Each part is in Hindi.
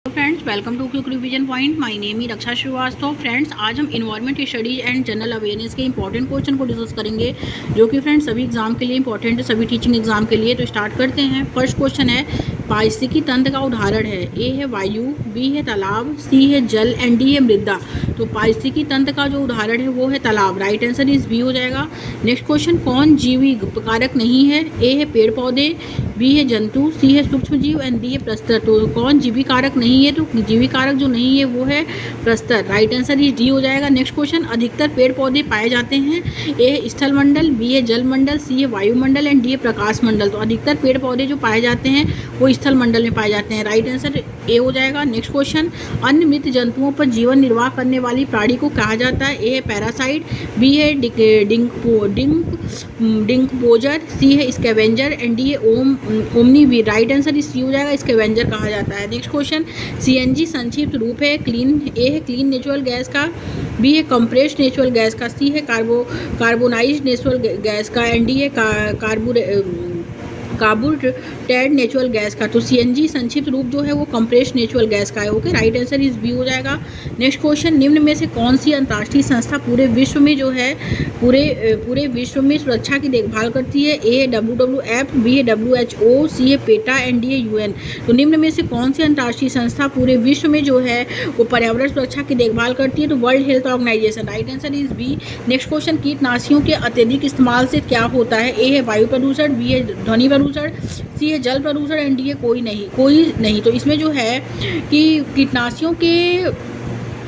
Friends, welcome to quick revision point. My name है रक्षा श्रीवास्तव। फ्रेंड्स, आज हम environment studies and general awareness के इंपॉर्टेंट क्वेश्चन को डिस्कस करेंगे, जो कि फ्रेंड्स सभी एग्जाम के लिए इंपॉर्टेंट है, सभी टीचिंग एग्जाम के लिए। तो स्टार्ट करते हैं। फर्स्ट क्वेश्चन है, पारिस्थितिकी तंत्र का उदाहरण है। ए है वायु, बी है तालाब, सी है जल एंड डी है मृदा। तो पारिस्थितिकी तंत्र का जो उदाहरण है वो है तालाब। राइट आंसर इज बी हो जाएगा। नेक्स्ट क्वेश्चन, कौन जीवी कारक नहीं है? ए है पेड़ पौधे, बी है जंतु, सी है सूक्ष्म जीव एंड डी है प्रस्तर। तो कौन जीवी कारक नहीं है? तो जीवी कारक जो नहीं है वो है प्रस्तर। राइट आंसर इज डी हो जाएगा। नेक्स्ट क्वेश्चन, अधिकतर पेड़ पौधे पाए जाते हैं। ए है स्थल मंडल, बी है जल मंडल, सी है वायुमंडल एंड डी है प्रकाश मंडल। तो अधिकतर पेड़ पौधे जो पाए जाते हैं वो स्थल मंडल में पाए जाते हैं। राइट आंसर ए हो जाएगा। नेक्स्ट क्वेश्चन, अन्य मृत जंतुओं पर जीवन निर्वाह करने वाली प्राणी को कहा जाता है? ए है पैरासाइट, बी है डिंकपोजर, सी है स्कैवेंजर एंड डी है ओमनीवीर। राइट आंसर इस सी हो जाएगा, स्कैवेंजर कहा जाता है। नेक्स्ट क्वेश्चन, सीएनजी संक्षिप्त रूप है क्लीन। ए है क्लीन नेचुरल गैस का, बी है कंप्रेस्ड नेचुरल गैस का, सी है कार्बोनाइज्ड नेचुरल गैस का एंड डी है कार्बोरेटेड नेचुरल गैस का। तो सीएनजी संक्षिप्त रूप जो है वो कंप्रेस्ड नेचुरल गैस का है। Okay, right answer is B हो जाएगा। नेक्स्ट क्वेश्चन, निम्न में से कौन सी अंतर्राष्ट्रीय संस्था पूरे विश्व में जो है पूरे विश्व में सुरक्षा की देखभाल करती है? ए है WWF, बी है WHO, सी है पेटा एंड डी है UN। तो निम्न में से कौन सी अंतर्राष्ट्रीय संस्था पूरे विश्व में जो है वो पर्यावरण सुरक्षा की देखभाल करती है? तो World Health Organization. Right answer is B. Next question, कीटनाशियों के अत्यधिक इस्तेमाल से क्या होता है? ए है वायु प्रदूषण, बी है ध्वनि प्रदूषण, सी है जल प्रदूषण एंड डी है कोई नहीं। तो इसमें जो है कि कीटनाशियों के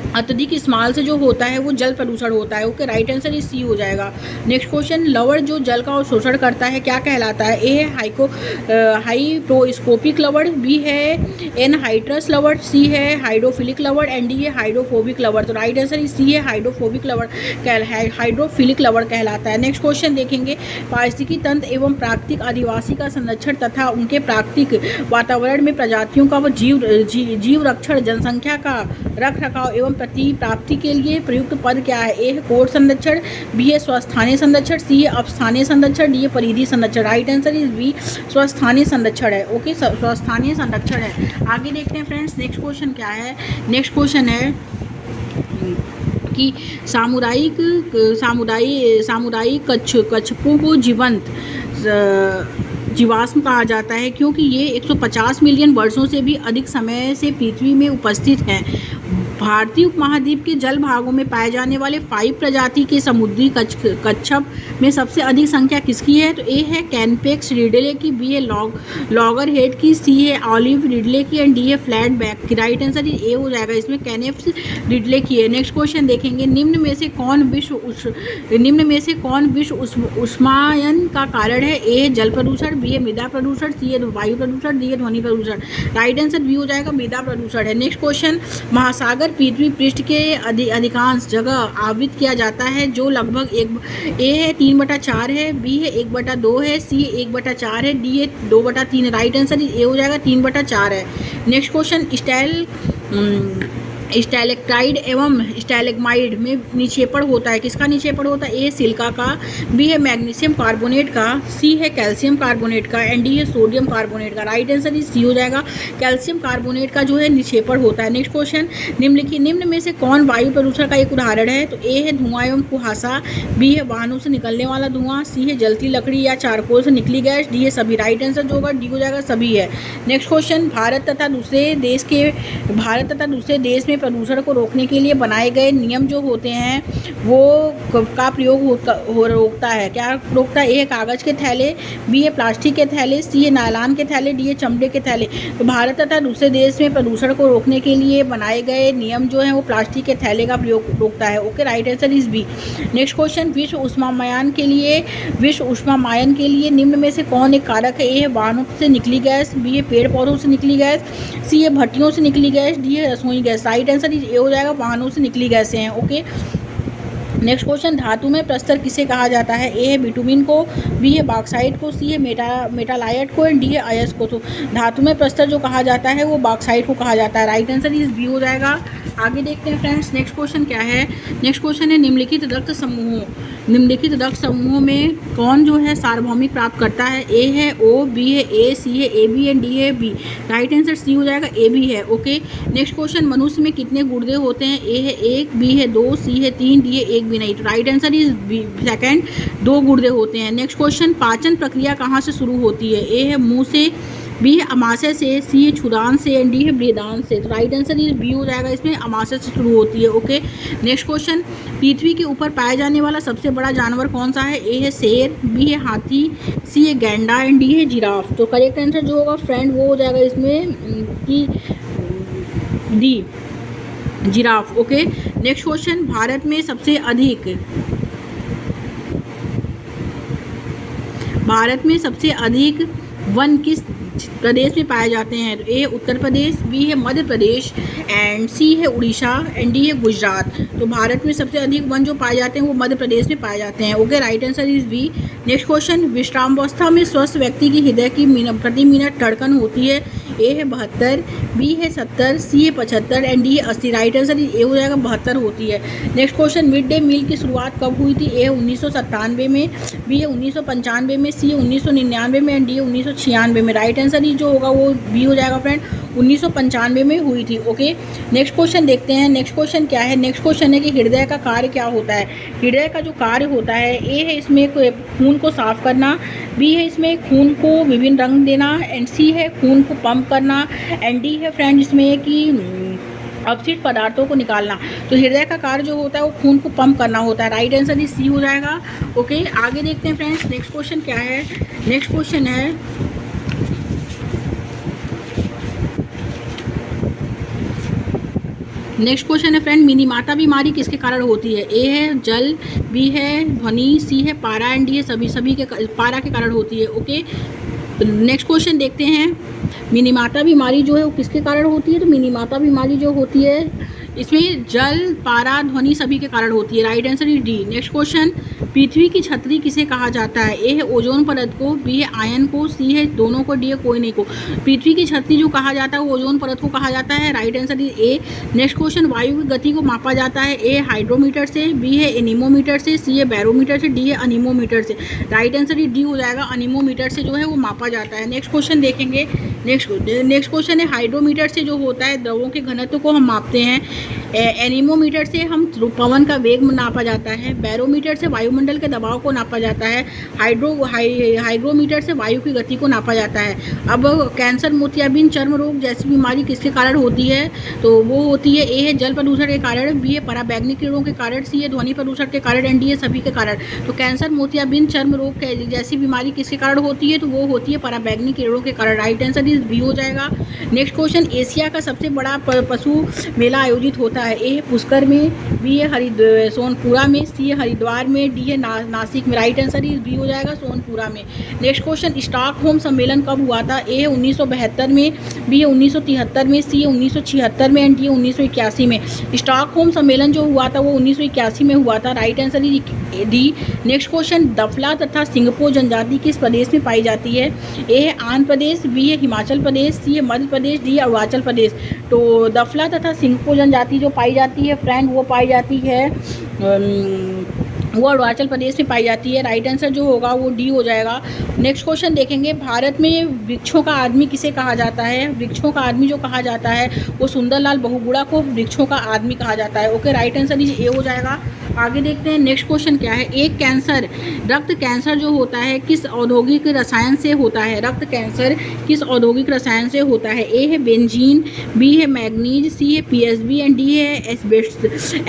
अत्यधिक इस्तेमाल से जो होता है वो जल प्रदूषण होता है। ओके, राइट आंसर इस सी हो जाएगा। नेक्स्ट क्वेश्चन, लवण जो जल का शोषण करता है क्या कहलाता है? ए है हाइड्रोस्कोपिक लवण, बी है एनहाइड्रस लवण, सी है हाइड्रोफिलिक लवण एंड डी है हाइड्रोफोबिक लवण। तो राइट आंसर इस सी है, हाइड्रोफिलिक लवण कहलाता है। नेक्स्ट क्वेश्चन देखेंगे, पारिस्थितिकी तंत्र एवं प्राकृतिक आदिवासी का संरक्षण तथा उनके प्राकृतिक वातावरण में प्रजातियों का व जीव रक्षण, जनसंख्या का रख रखाव एवं प्राप्ति के लिए प्रयुक्त पद क्या है? ए है कोट संरक्षण, बी है स्वस्थानीय संरक्षण, सी है अपस्थानीय संरक्षण, डी है परिधि संरक्षण। राइट आंसर इज बी, स्वस्थानीय संरक्षण है। ओके, स्वस्थानीय संरक्षण है। आगे देखते हैं फ्रेंड्स, नेक्स्ट क्वेश्चन क्या है। नेक्स्ट क्वेश्चन है कि सामुदायिक कच्छपों को जीवाश्म कहा जाता है क्योंकि ये 150 मिलियन वर्षों से भी अधिक समय से पृथ्वी में उपस्थित हैं। भारतीय उपमहाद्वीप के जल भागों में पाए जाने वाले 5 प्रजाति के समुद्री कच्छप में सबसे अधिक संख्या किसकी है? तो ए है कैनपेक्स रिडले की, बी है लॉगर हेड की, सी है ऑलिव रिडले की एंड डी है फ्लैट बैक की। राइट आंसर ए हो जाएगा, इसमें कैनेप्स रिडले की है। नेक्स्ट क्वेश्चन देखेंगे, निम्न में से कौन विश्व उष्मायन का कारण है? ए है जल प्रदूषण, बी है मृदा प्रदूषण, सी है वायु प्रदूषण, डी है ध्वनि प्रदूषण। राइट आंसर बी हो जाएगा, मृदा प्रदूषण है। नेक्स्ट क्वेश्चन, महासागर पृथ्वी पृष्ठ के अधिकांश जगह आवृत किया जाता है जो लगभग ए है 3/4 है, बी है 1/2 है, सी 1/4 है, डी है 2/3 है। राइट आंसर ए हो जाएगा, 3/4 है। नेक्स्ट क्वेश्चन, स्टैलेक्टाइड एवं स्टैलेग्माइड में निक्षेपण होता है, किसका निक्षेपण होता है? ए सिलिका का, बी है मैग्नीशियम कार्बोनेट का, सी है कैल्शियम कार्बोनेट का एंड डी है सोडियम कार्बोनेट का। राइट आंसर इस सी हो जाएगा, कैल्शियम कार्बोनेट का जो है निक्षेपण होता है। नेक्स्ट क्वेश्चन, निम्न में से कौन वायु प्रदूषण का एक उदाहरण है? तो ए है धुआं एवं कुहासा, बी है वाहनों से निकलने वाला धुआं, सी है जलती लकड़ी या चारकोल से निकली गैस, डी है सभी। राइट आंसर जो होगा डी हो जाएगा, सभी है। नेक्स्ट क्वेश्चन, भारत तथा दूसरे देश में प्रदूषण को रोकने के लिए बनाए गए नियम जो होते हैं वो का प्रयोग रोकता है, क्या रोकता है? ए है कागज के थैले, बी है प्लास्टिक के थैले, सी है नायलॉन के थैले, डी है चमड़े के थैले। तो भारत तथा दूसरे देश में प्रदूषण को रोकने के लिए बनाए गए नियम जो है वो प्लास्टिक के थैले का प्रयोग रोकता है। Okay, right answer is B. Next question, विश्व उष्मायन के लिए निम्न में से कौन एक कारक है? ए है वाहनों से निकली गैस, बी है पेड़ पौधों से निकली गैस, सी है भट्टियों से निकली गैस, डी है रसोई गैस। राइट आंसर ए हो जाएगा, वाहनों से निकली गैसें हैं। ओके, नेक्स्ट क्वेश्चन, धातु में प्रस्तर किसे कहा जाता है? ए है बिटुमिन को, बी है बॉक्साइट को, सी है मेटालाइट को एंड डी है अयस्क को। तो धातु में प्रस्तर जो कहा जाता है वो बॉक्साइट को कहा जाता है। राइट आंसर इस बी हो जाएगा। आगे देखते हैं फ्रेंड्स, नेक्स्ट क्वेश्चन क्या है। नेक्स्ट क्वेश्चन है निम्नलिखित रक्त समूहों में कौन जो है सार्वभौमिक प्राप्त करता है। ए है ओ, बी है ए, सी है ए बी एंड डी है बी। राइट आंसर सी हो जाएगा, ए बी है। ओके, नेक्स्ट क्वेश्चन, मनुष्य में कितने गुर्दे होते हैं। ए है 1, बी है 2, सी है 3, डी है 1 भी नहीं। तो right answer is B, second, 2 गुर्दे होते हैं। नेक्स्ट क्वेश्चन, पाचन प्रक्रिया कहाँ से शुरू होती है। ए है मुंह से, बी है अमाशय से, सी है क्षुदान से एंड डी है बृहदान से। तो राइट आंसर इज बी हो जाएगा, इसमें अमाशय से शुरू होती है। ओके, नेक्स्ट क्वेश्चन, पृथ्वी के ऊपर पाया जाने वाला सबसे बड़ा जानवर कौन सा है। ए है शेर, बी है हाथी, सी है गैंडा एंड डी है जिराफ। तो करेक्ट आंसर जो होगा फ्रेंड वो हो जाएगा इसमें कि D, giraffe. Okay, next question, Bharat में सबसे अधिक वन किस प्रदेश में पाए जाते हैं। तो ए उत्तर प्रदेश, बी है मध्य प्रदेश एंड सी है उड़ीसा एंड डी है गुजरात। तो भारत में सबसे अधिक वन जो पाए जाते हैं वो मध्य प्रदेश में पाए जाते हैं। Okay, right answer is B. Next question, विश्रामावस्था में स्वस्थ व्यक्ति की हृदय की प्रति मिनट धड़कन होती है। ए है 72, बी है 70, सी है 75 एंड डी है 80। राइट आंसर ए हो जाएगा 72 होती है। Next question, mid day meal की शुरुआत कब हुई थी। ए है 1997 में, बी है 1995 में, सी है 1999 में एंड डी है 1996 में। राइट आंसर ही जो होगा वो बी हो जाएगा फ्रेंड, 1995 में हुई थी। ओके, नेक्स्ट क्वेश्चन देखते हैं। नेक्स्ट क्वेश्चन क्या है। नेक्स्ट क्वेश्चन है कि हृदय का कार्य क्या होता है। हृदय का जो कार्य होता है, ए है इसमें खून को साफ करना, बी है इसमें खून को विभिन्न रंग देना एंड सी है खून को पंप करना एंड डी है फ्रेंड इसमें कि अपशिष्ट पदार्थों को निकालना। तो हृदय का कार्य जो होता है वो खून को पंप करना होता है। राइट आंसर इज सी हो जाएगा। ओके, आगे देखते हैं फ्रेंड्स, नेक्स्ट क्वेश्चन क्या है। नेक्स्ट क्वेश्चन है फ्रेंड, मिनीमाता बीमारी किसके कारण होती है। ए है जल, बी है ध्वनि, सी है पारा एंड डी है सभी के पारा के कारण होती है। ओके, नेक्स्ट क्वेश्चन देखते हैं, मिनीमाता बीमारी जो है वो किसके कारण होती है। तो मिनीमाता बीमारी जो होती है इसमें जल, पारा, ध्वनि सभी के कारण होती है। Right answer is D. Next question, पृथ्वी की छतरी किसे कहा जाता है। ए है ओजोन परत को, बी है आयन को, सी है दोनों को, डी है कोई नहीं को। पृथ्वी की छतरी जो कहा जाता है वो ओजोन परत को कहा जाता है। Right answer is a. Next question, वायु की गति को मापा जाता है। ए हाइड्रोमीटर से, बी है एनीमोमीटर से, सी है बैरोमीटर से, डी है अनीमोमीटर से। राइट आंसर इज डी हो जाएगा, अनीमोमीटर से जो है वो मापा जाता है। नेक्स्ट क्वेश्चन देखेंगे। नेक्स्ट क्वेश्चन है, हाइड्रोमीटर से जो होता है द्रवों के घनत्व को हम मापते हैं। एनीमोमीटर से हम पवन का वेग नापा जाता है। बैरोमीटर से वायुमंडल के दबाव को नापा जाता है। हाइग्रोमीटर से वायु की गति को नापा जाता है। अब कैंसर, मोतियाबिंद, चर्म रोग जैसी बीमारी किसके कारण होती है। तो वो होती है, ए है जल प्रदूषण के कारण, बी है पराबैंगनी किरणों के कारण, सी है ध्वनि प्रदूषण के कारण एंड डी है सभी के कारण। तो कैंसर, मोतियाबिंद, चर्म रोग जैसी बीमारी किसके कारण होती है। तो वो होती है पराबैंगनी किरणों के कारण। राइट आंसर इज बी हो जाएगा। नेक्स्ट क्वेश्चन, एशिया का सबसे बड़ा पशु मेला आयोजित होता है। ए है पुष्कर में, बी है सोनपुरा में, सी है हरिद्वार में, डी है नासिक में। राइट आंसर इज बी हो जाएगा, सोनपुरा में। नेक्स्ट क्वेश्चन, स्टॉकहोम सम्मेलन कब हुआ था। ए है 1972 में, बी है 1973 में, सी है 1976 में एंड डी है 1981 में। स्टॉकहोम सम्मेलन जो हुआ था वो 1981 में हुआ था। Right answer is D. Next question, Dafla तथा सिंगपो जनजाति किस प्रदेश में पाई जाती है। ए है आंध्र प्रदेश, बी है हिमाचल प्रदेश, सी है मध्य प्रदेश, डी है अरुणाचल प्रदेश। तो दफला तथा सिंगपो जनजाति जो पाई जाती है फ्रेंड वो पाई जाती है वो अरुणाचल प्रदेश में पाई जाती है। राइट आंसर जो होगा वो डी हो जाएगा। नेक्स्ट क्वेश्चन देखेंगे, भारत में वृक्षों का आदमी किसे कहा जाता है। वृक्षों का आदमी जो कहा जाता है वो सुंदरलाल बहुगुणा को वृक्षों का आदमी कहा जाता है। Okay, right answer is a हो जाएगा। आगे देखते हैं, नेक्स्ट क्वेश्चन क्या है। एक रक्त कैंसर जो होता है किस औद्योगिक रसायन से होता है। रक्त कैंसर किस औद्योगिक रसायन से होता है। ए है बेंजीन, बी है मैग्नीज, सी है पीएसबी एंड डी है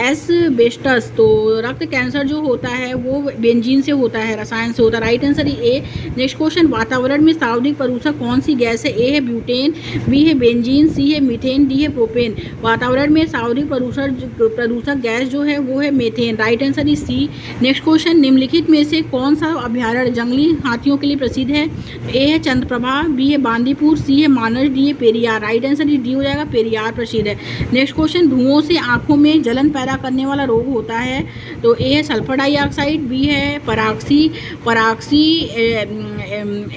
एस्बेस्टस। तो रक्त कैंसर जो होता है वो बेंजीन से होता है, रसायन से होता है। Right answer A. Next question, वातावरण में सर्वाधिक प्रदूषक कौन सी गैस है। ए है ब्यूटेन, बी है बेंजीन, सी है मीथेन, डी है प्रोपेन। वातावरण में सर्वाधिक प्रदूषक गैस जो है वो है methane. Right answer is C. Next question, निम्नलिखित में से कौन सा अभ्यारण्य जंगली हाथियों के लिए प्रसिद्ध है। ए है चंद्रप्रभा, बी है बांदीपुर, सी है मानस, डी है Periyar. Right answer is D हो जाएगा, पेरियार प्रसिद्ध है। नेक्स्ट क्वेश्चन, धुओं से आंखों में जलन पैदा करने वाला रोग होता है। तो ए है सल्फर डाइऑक्साइड, बी है पराक्सी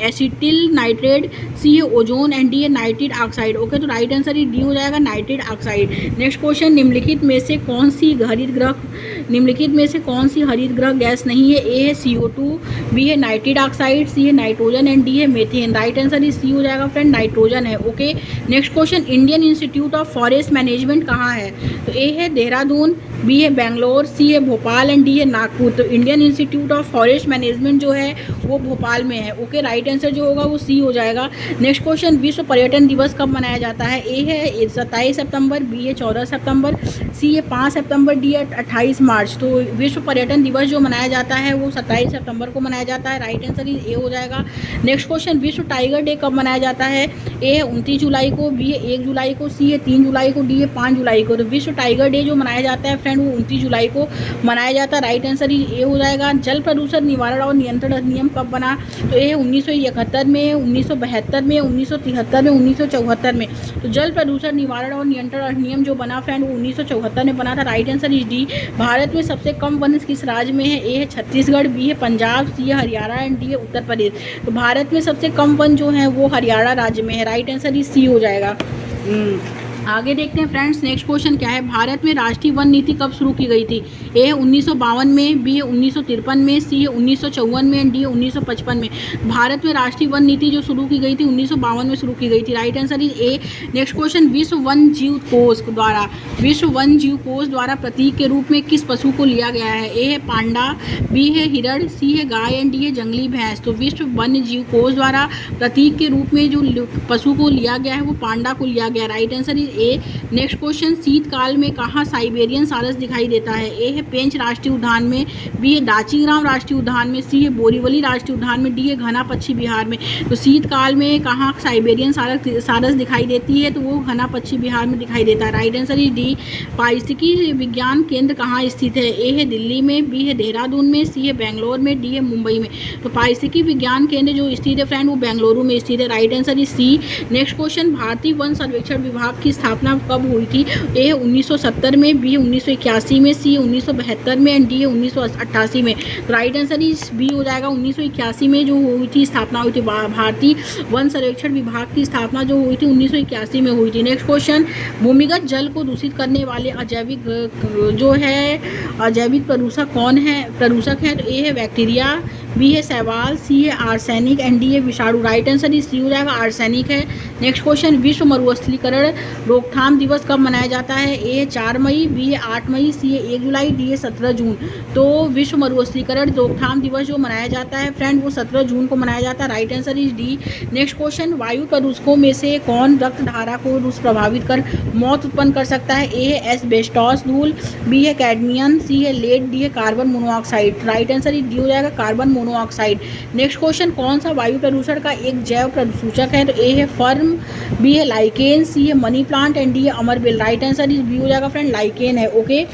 एसिटिल नाइट्रेट, सी है ओजोन एंड डी है नाइट्रिक ऑक्साइड। ओके, तो राइट आंसर डी हो जाएगा नाइट्रिक ऑक्साइड। नेक्स्ट क्वेश्चन, निम्नलिखित में से कौन सी हरित ग्रह गैस नहीं है? ए है CO2, बी है नाइट्रिक ऑक्साइड, सी है नाइट्रोजन एंड डी है मीथेन। राइट आंसर सी हो जाएगा फ्रेंड, नाइट्रोजन है। Okay, next question, Indian institute of forest management कहाँ है? तो ए है देहरादून, बी है बेंगलोर, सी है भोपाल एंड डी है नागपुर। तो Indian institute of forest management जो है वो भोपाल में है। ओके, राइट आंसर जो होगा वो सी हो जाएगा। नेक्स्ट क्वेश्चन, विश्व पर्यटन दिवस कब मनाया जाता है? ए है 27 सितंबर, बी है 14 सितंबर, सी है 5 सितंबर, डी है 28 मार्च। तो विश्व पर्यटन दिवस जो मनाया जाता है वो 27 सितंबर को मनाया जाता है। राइट आंसर ए हो जाएगा। नेक्स्ट क्वेश्चन, विश्व टाइगर डे कब मनाया जाता है? ए है 29 जुलाई को, बी है 1 जुलाई को, सी है 3 जुलाई को, डी है 5 जुलाई को। तो विश्व टाइगर डे जो मनाया जाता है फ्रेंड वो 29 जुलाई को मनाया जाता है। राइट आंसर ए हो जाएगा। जल प्रदूषण निवारण और नियंत्रण अधिनियम कब बना? तो ये 1971 में, 1972 में, 1973 में, 1974 में। तो जल प्रदूषण निवारण और नियंत्रण अधिनियम जो बना फ्रेंड वो 1974 में बना था। Right answer is D. Bharat में सबसे कम वन किस राज्य में है? ए है छत्तीसगढ़, बी है पंजाब, सी है हरियाणा एंड डी है उत्तर प्रदेश। तो भारत में सबसे कम वन जो है वो हरियाणा राज्य में है। राइट आंसर इज सी हो जाएगा। आगे देखते हैं फ्रेंड्स, नेक्स्ट क्वेश्चन क्या है? भारत में राष्ट्रीय वन नीति कब शुरू की गई थी? ए है 1952 में, बी है 1953 में, सी है 1954 में, डी है 1955 में। भारत में राष्ट्रीय वन नीति जो शुरू की गई थी 1952 में शुरू की गई थी। Right answer is a. Next question, विश्व वन जीव कोष द्वारा प्रतीक के रूप में किस पशु को लिया गया है? ए है पांडा, बी है हिरण, सी है गाय एंड डी है जंगली भैंस। तो विश्व वन जीव कोष द्वारा प्रतीक के रूप में जो पशु को लिया गया है वो पांडा को लिया गया। Right answer is a. Next question, शीतकाल में कहाँ साइबेरियन सारस दिखाई देता है? ए है पेंच राष्ट्रीय उद्यान में, बी है दाचीग्राम राष्ट्रीय उद्यान में, सी है बोरीवली राष्ट्रीय उद्यान में, डी है घना पक्षी बिहार में। तो शीतकाल में कहाँ साइबेरियन सारस दिखाई देती है? तो वो घना पक्षी बिहार में दिखाई देता है। Right answer is D. पारिस्थितिकी विज्ञान केंद्र कहाँ स्थित है? ए है दिल्ली में, बी है देहरादून में, सी है बेंगलोर में, डी है मुंबई में। तो पारिस्थितिकी विज्ञान केंद्र जो स्थित है फ्रेंड वो बेंगलुरु में स्थित है। Right answer is C. Next question, भारतीय वन सर्वेक्षण विभाग की स्थापना कब हुई थी? ए 1970 में, बी 1981 में, सी 1972 में एंड डी 1988 में। तो राइट आंसर इस बी हो जाएगा। 1981 में जो हुई थी स्थापना हुई थी, भारतीय वन सर्वेक्षण विभाग की स्थापना जो हुई थी 1981 में हुई थी। नेक्स्ट क्वेश्चन, भूमिगत जल को दूषित करने वाले अजैविक प्रदूषक है? तो ए है बैक्टीरिया, बी है शैवाल, सी है आर्सेनिक एंड डी है विषाणु। राइट आंसर इस सी हो जाएगा, आर्सेनिक है। नेक्स्ट क्वेश्चन, विश्व मरुस्थलीकरण रोकथाम दिवस कब मनाया जाता है? ए है 4 मई, बी है 8 मई, सी है 1 जुलाई, डी है 17 जून। तो विश्व मरुस्थलीकरण रोकथाम दिवस जो मनाया जाता है फ्रेंड वो 17 जून को मनाया जाता है। Right answer is D. Next question, वायु प्रदूषकों में से कौन रक्त धारा को प्रभावित कर मौत उत्पन्न कर सकता है? ए है एस्बेस्टॉस धूल, बी है कैडमियम, सी है लेड, डी है carbon monoxide. Right answer is D हो जाएगा, कार्बन मोनोऑक्साइड। नेक्स्ट क्वेश्चन, कौन सा वायु प्रदूषण का एक जैव प्रदूषक है? तो ए है फर्म, बी है लाइकेन, सी है मनी प्लांट एंड डी है अमरबेल। राइट आंसर इज बी हो जाएगा फ्रेंड, लाइकेन है। ओके,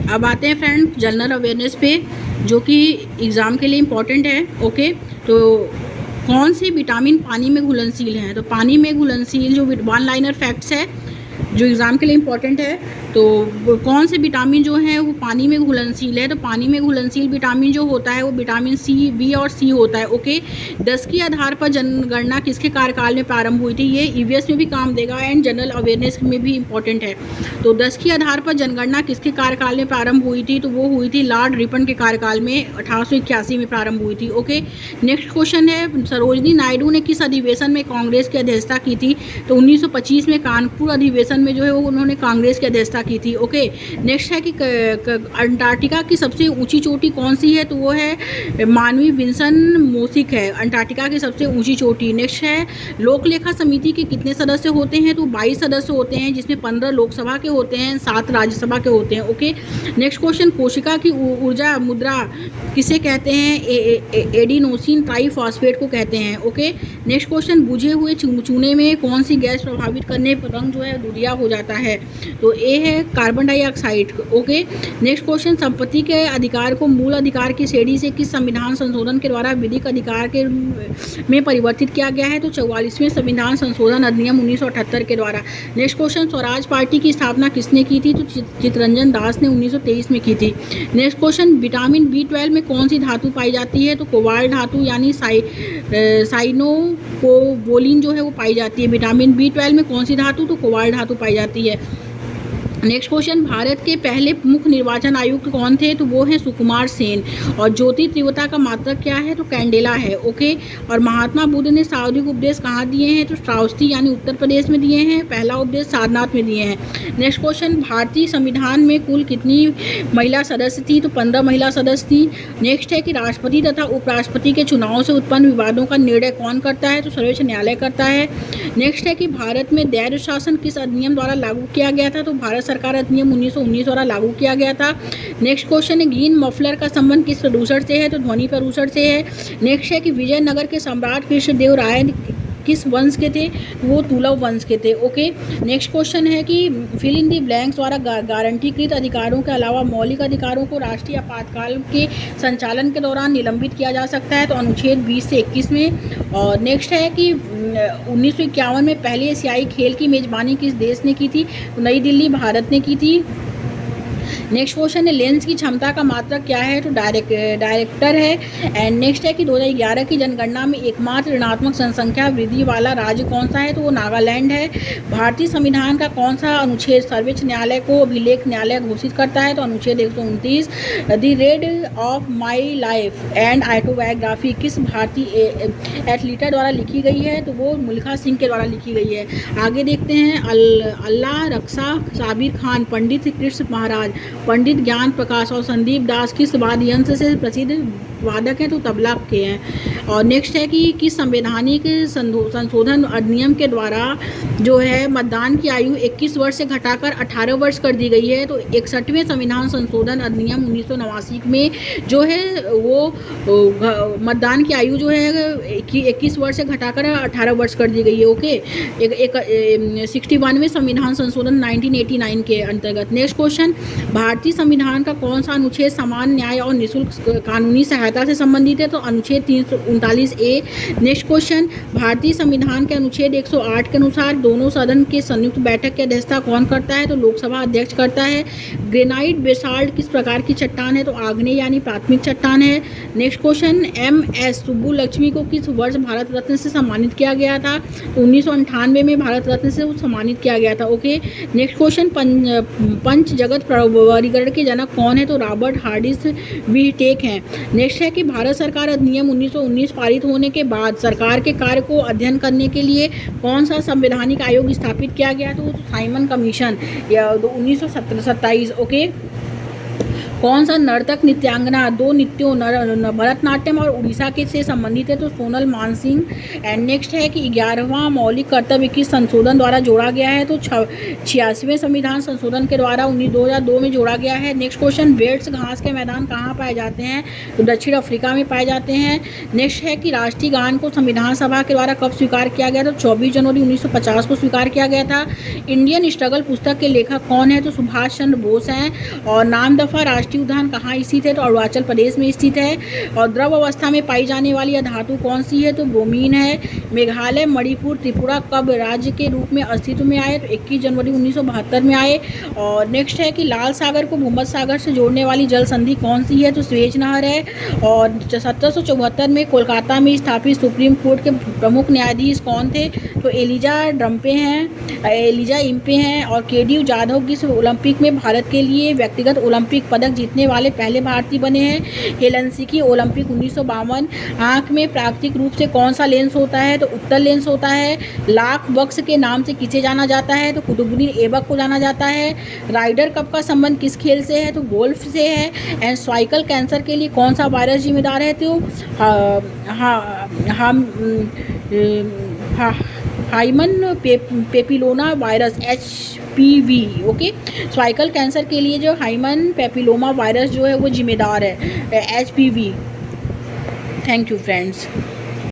अब आते हैं फ्रेंड जनरल अवेयरनेस पे जो कि एग्ज़ाम के लिए इम्पॉर्टेंट है। ओके, तो कौन से विटामिन पानी में घुलनशील हैं? तो पानी में घुलनशील जो वन लाइनर फैक्ट्स है जो एग्ज़ाम के लिए इम्पॉर्टेंट है, तो कौन से विटामिन जो है वो पानी में घुलनशील है? तो पानी में घुलनशील विटामिन जो होता है वो विटामिन सी, बी और सी होता है। ओके, 10 के आधार पर जनगणना किसके कार्यकाल में प्रारंभ हुई थी? ये ईवीएस में भी काम देगा एंड जनरल अवेयरनेस में भी इम्पॉर्टेंट है। तो 10 के आधार पर जनगणना किसके कार्यकाल में प्रारंभ हुई थी? तो वो हुई थी लॉर्ड रिपन के कार्यकाल में 1881 में प्रारंभ हुई थी। ओके, नेक्स्ट क्वेश्चन है, सरोजनी नायडू ने किस अधिवेशन में कांग्रेस की अध्यक्षता की थी? तो 1925 में कानपुर अधिवेशन में जो है वो उन्होंने कांग्रेस की अध्यक्षता की थी। ओके, नेक्स्ट है कि अंटार्कटिका की सबसे ऊंची चोटी कौन सी है, तो वो है मानवी विंसन मोसिक है अंटार्कटिका की सबसे ऊंची चोटी। नेक्स्ट है लोक लेखा समिति के कितने सदस्य होते हैं, तो 22 सदस्य होते हैं, जिसमें 15 लोकसभा के होते हैं, 7 राज्यसभा के होते हैं। ओके, नेक्स्ट क्वेश्चन, कोशिका की ऊर्जा मुद्रा किसे कहते हैं, एडिनोसिन ट्राइफॉस्फेट को कहते हैं। ओके, नेक्स्ट क्वेश्चन, बुझे हुए चूने में कौन सी गैस प्रभावित करने पर रंग जो है दूधिया हो जाता है, तो ए है carbon dioxide. Okay, next question, संपत्ति के अधिकार को मूल अधिकार की श्रेणी से किस संविधान संशोधन के द्वारा विधिक अधिकार के में परिवर्तित किया गया है, तो 44वें संविधान संशोधन अधिनियम 1978 के द्वारा। नेक्स्ट क्वेश्चन, स्वराज पार्टी की स्थापना किसने की थी, तो चित्तरंजन दास ने 1923 में की थी। नेक्स्ट क्वेश्चन, विटामिन B12 में कौन सी धातु पाई जाती है, तो कोबाल्ट धातु यानी साइनोकोबोलिन जो है वो पाई जाती है। विटामिन B12 में कौन सी धातु, तो कोबाल्ट धातु पाई जाती है। नेक्स्ट क्वेश्चन, भारत के पहले मुख्य निर्वाचन आयुक्त कौन थे, तो वो हैं सुकुमार सेन। और ज्योति तीव्रता का मात्रक क्या है, तो कैंडेला है। ओके, और महात्मा बुद्ध ने सार्वधिक उपदेश कहाँ दिए हैं, तो श्रावस्ती यानी उत्तर प्रदेश में दिए हैं। पहला उपदेश सारनाथ में दिए हैं। नेक्स्ट क्वेश्चन, भारतीय संविधान में कुल कितनी महिला सदस्य थी, तो 15 महिला सदस्य थी। नेक्स्ट है कि राष्ट्रपति तथा उपराष्ट्रपति के चुनाव से उत्पन्न विवादों का निर्णय कौन करता है, तो सर्वोच्च न्यायालय करता है। नेक्स्ट है कि भारत में दायरा शासन किस अधिनियम द्वारा लागू किया गया था, तो भारत सरकार अधिनियम 1919 द्वारा लागू किया गया था। नेक्स्ट क्वेश्चन है, ग्रीन मफलर का संबंध किस प्रदूषण से है, तो ध्वनि प्रदूषण से है। नेक्स्ट है कि विजयनगर के सम्राट कृष्णदेव राय किस वंश के थे, वो तुलव वंश के थे। ओके, नेक्स्ट क्वेश्चन है कि फिल इन दी ब्लैंक्स द्वारा गारंटीकृत अधिकारों के अलावा मौलिक अधिकारों को राष्ट्रीय आपातकाल के संचालन के दौरान निलंबित किया जा सकता है, तो अनुच्छेद 20 से 21 में। और नेक्स्ट है कि 1951 में पहले एशियाई खेल की मेजबानी किस देश ने की थी, तो नई दिल्ली भारत ने की थी। नेक्स्ट क्वेश्चन है, लेंस की क्षमता का मात्रक क्या है, तो डायरेक्टर है। एंड नेक्स्ट है कि 2011 की जनगणना में एकमात्र ऋणात्मक जनसंख्या वृद्धि वाला राज्य कौन सा है, तो वो नागालैंड है। भारतीय संविधान का कौन सा अनुच्छेद सर्वोच्च न्यायालय को अभिलेख न्यायालय घोषित करता है, तो अनुच्छेद 129। The rid of my life and autobiography किस भारतीय एथलीट द्वारा लिखी गई है, तो वो मिल्खा सिंह के द्वारा लिखी गई है। आगे देखते हैं, अल्लाह रक्षा साबिर खान, पंडित कृष्ण महाराज, पंडित ज्ञान प्रकाश और संदीप दास किस वाद्य यंत्र से प्रसिद्ध वादक हैं, तो तबला के हैं। और नेक्स्ट है कि किस संवैधानिक संशोधन अधिनियम के द्वारा जो है मतदान की आयु 21 वर्ष से घटाकर 18 वर्ष कर दी गई है, तो 61वें संविधान संशोधन अधिनियम 1989 में जो है वो मतदान की आयु जो है 21 वर्ष से घटाकर 18 वर्ष कर दी गई है। ओके, 61वें संविधान संशोधन 1989 के अंतर्गत। नेक्स्ट क्वेश्चन, भारतीय संविधान का कौन सा अनुच्छेद समान न्याय और निःशुल्क कानूनी सहायता से संबंधित है, तो अनुच्छेद 339A। नेक्स्ट क्वेश्चन, भारतीय संविधान के अनुच्छेद 108 के अनुसार दोनों सदन के संयुक्त बैठक की अध्यक्षता कौन करता है, तो लोकसभा अध्यक्ष करता है। ग्रेनाइट बेसाल्ट किस प्रकार की चट्टान है, तो आग्नेय यानी प्राथमिक चट्टान है। नेक्स्ट क्वेश्चन, MS सुब्बुलक्ष्मी को किस वर्ष भारत रत्न से सम्मानित किया गया था, तो 1998 में भारत रत्न से सम्मानित किया गया था। ओके, नेक्स्ट क्वेश्चन, पंच जगत वर्गीकरण के जनक कौन है, तो रॉबर्ट हार्डिस व्हिटेक हैं। नेक्स्ट है कि भारत सरकार अधिनियम 1919 पारित होने के बाद सरकार के कार्य को अध्ययन करने के लिए कौन सा संवैधानिक आयोग स्थापित किया गया, तो साइमन कमीशन या 1927। ओके, कौन सा नर्तक नृत्यांगना दो नृत्यों भरतनाट्यम और उड़ीसा के से संबंधित है, तो सोनल मानसिंह। एंड नेक्स्ट है कि 11वां मौलिक कर्तव्य किस संशोधन द्वारा जोड़ा गया है, तो 86वें संविधान संशोधन के द्वारा 2002 में जोड़ा गया है। नेक्स्ट क्वेश्चन, बेड्स घास के मैदान कहाँ पाए जाते हैं, तो दक्षिण अफ्रीका में पाए जाते हैं। नेक्स्ट है कि राष्ट्रीय गान को संविधान सभा के द्वारा कब स्वीकार किया गया, तो 24 जनवरी 1950 को स्वीकार किया गया था। इंडियन स्ट्रगल पुस्तक के लेखक कौन है, तो सुभाष चंद्र बोस हैं। और नामदफा राष्ट्रीय उद्यान कहाँ स्थित है, तो अरुणाचल प्रदेश में स्थित है। और द्रव अवस्था में पाई जाने वाली यह धातु कौन सी है, तो ब्रोमीन है। मेघालय, मणिपुर, त्रिपुरा कब राज्य के रूप में अस्तित्व में आए, तो 21 जनवरी 1972 में आए। और नेक्स्ट है कि लाल सागर को भूमध्य सागर से जोड़ने वाली जल संधि कौन सी है, तो सुएज नहर है। और 1774 में कोलकाता में स्थापित सुप्रीम कोर्ट के प्रमुख न्यायाधीश कौन थे, तो एलिजा इम्पे हैं। और केडी जाधव किस ओलंपिक में भारत के लिए व्यक्तिगत ओलंपिक पदक जीतने वाले पहले भारतीय बने हैं। Helsinki Olympic 1952। आँख में प्राकृतिक रूप से कौन सा लेंस होता है? तो उत्तल लेंस होता है। लाख बक्स के नाम से किसे जाना जाता है? तो कुतुबुद्दीन ऐबक को जाना जाता है। राइडर कप का संबंध किस खेल से है? तो गोल्फ से है। एंड सर्वाइकल कैंसर के लिए कौन सा वायरस जिम्मेदार है? तो human papilloma virus HPV। Okay, cervical cancer के लिए जो हाइमन पेपिलोमा वायरस जो है वो जिम्मेदार है HPV। Thank you friends.